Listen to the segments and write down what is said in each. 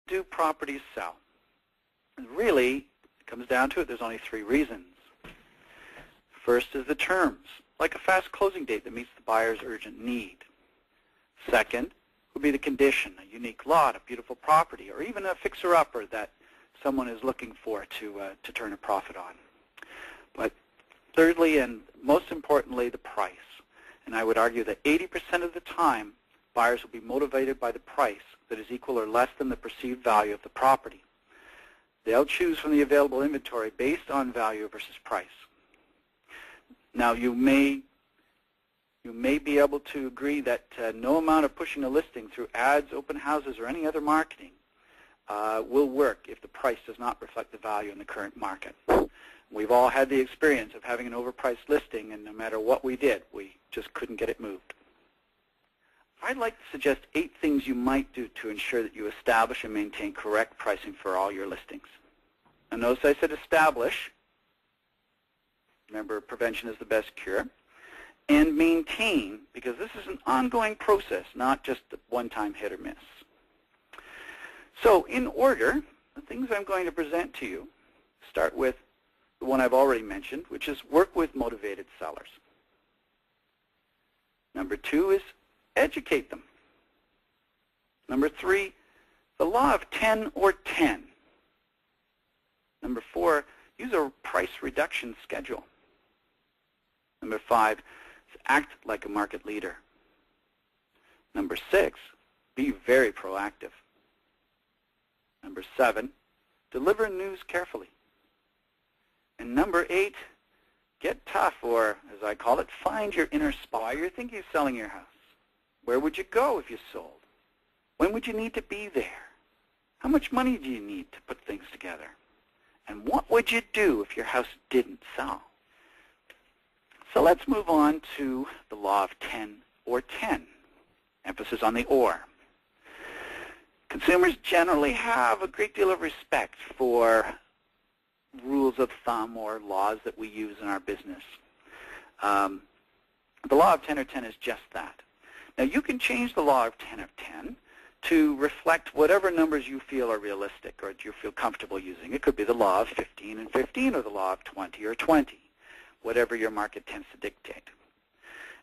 do properties sell? And really, it comes down to it, there's only 3 reasons. First is the terms, like a fast closing date that meets the buyer's urgent need. Second would be the condition, a unique lot, a beautiful property, or even a fixer-upper that someone is looking for to turn a profit on. But thirdly, and most importantly, the price. And I would argue that 80% of the time, buyers will be motivated by the price that is equal or less than the perceived value of the property. They'll choose from the available inventory based on value versus price. Now, you may be able to agree that no amount of pushing a listing through ads, open houses, or any other marketing will work if the price does not reflect the value in the current market. We've all had the experience of having an overpriced listing, and no matter what we did, we just couldn't get it moved. I'd like to suggest 8 things you might do to ensure that you establish and maintain correct pricing for all your listings. And notice I said establish. Remember, prevention is the best cure. And maintain, because this is an ongoing process, not just a one-time hit or miss. So in order, the things I'm going to present to you start with the one I've already mentioned, which is work with motivated sellers. Number 2 is educate them. Number 3, the law of 10 or 10. Number 4, use a price reduction schedule. Number 5, act like a market leader. Number 6, be very proactive. Number 7, deliver news carefully. And number 8, get tough, or as I call it, find your inner spot. Why you're thinking of selling your house? Where would you go if you sold? When would you need to be there? How much money do you need to put things together? And what would you do if your house didn't sell? So let's move on to the law of 10 or 10. Emphasis on the or. Consumers generally have a great deal of respect for rules of thumb or laws that we use in our business. The law of 10 or 10 is just that. Now, you can change the law of 10 of 10 to reflect whatever numbers you feel are realistic or you feel comfortable using. It could be the law of 15 and 15 or the law of 20 or 20, whatever your market tends to dictate.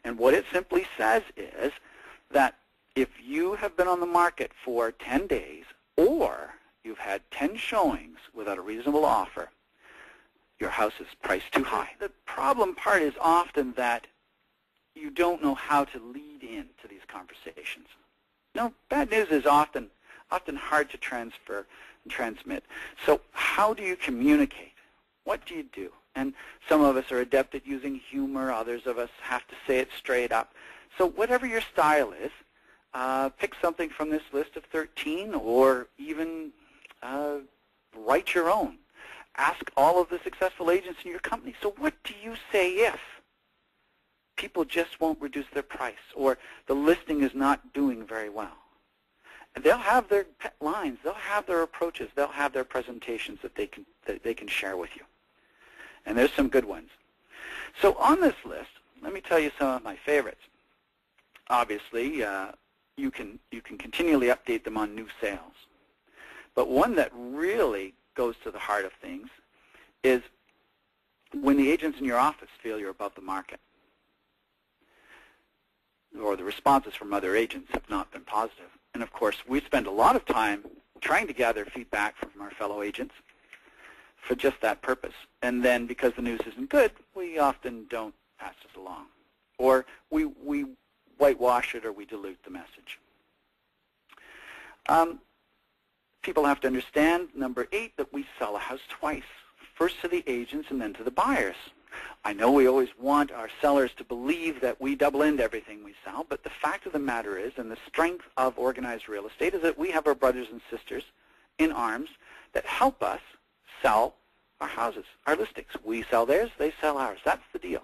And what it simply says is that if you have been on the market for 10 days or you've had 10 showings without a reasonable offer, your house is priced too high. The problem part is often that you don't know how to lead into these conversations. No, bad news is often hard to transfer and transmit. So how do you communicate? What do you do? And some of us are adept at using humor. Others of us have to say it straight up. So whatever your style is, pick something from this list of 13 or even write your own. Ask all of the successful agents in your company, so what do you say if people just won't reduce their price or the listing is not doing very well? And they'll have their pet lines, they'll have their approaches, they'll have their presentations that they can share with you. And there's some good ones. So on this list, let me tell you some of my favorites. Obviously, you can continually update them on new sales. But one that really goes to the heart of things is when the agents in your office feel you're above the market or the responses from other agents have not been positive. And of course, we spend a lot of time trying to gather feedback from our fellow agents for just that purpose. And then because the news isn't good, we often don't pass this along. Or we whitewash it or we dilute the message. People have to understand, number 8, that we sell a house twice, first to the agents and then to the buyers. I know we always want our sellers to believe that we double-end everything we sell, but the fact of the matter is, and the strength of organized real estate, is that we have our brothers and sisters in arms that help us sell our houses, our listings. We sell theirs, they sell ours. That's the deal.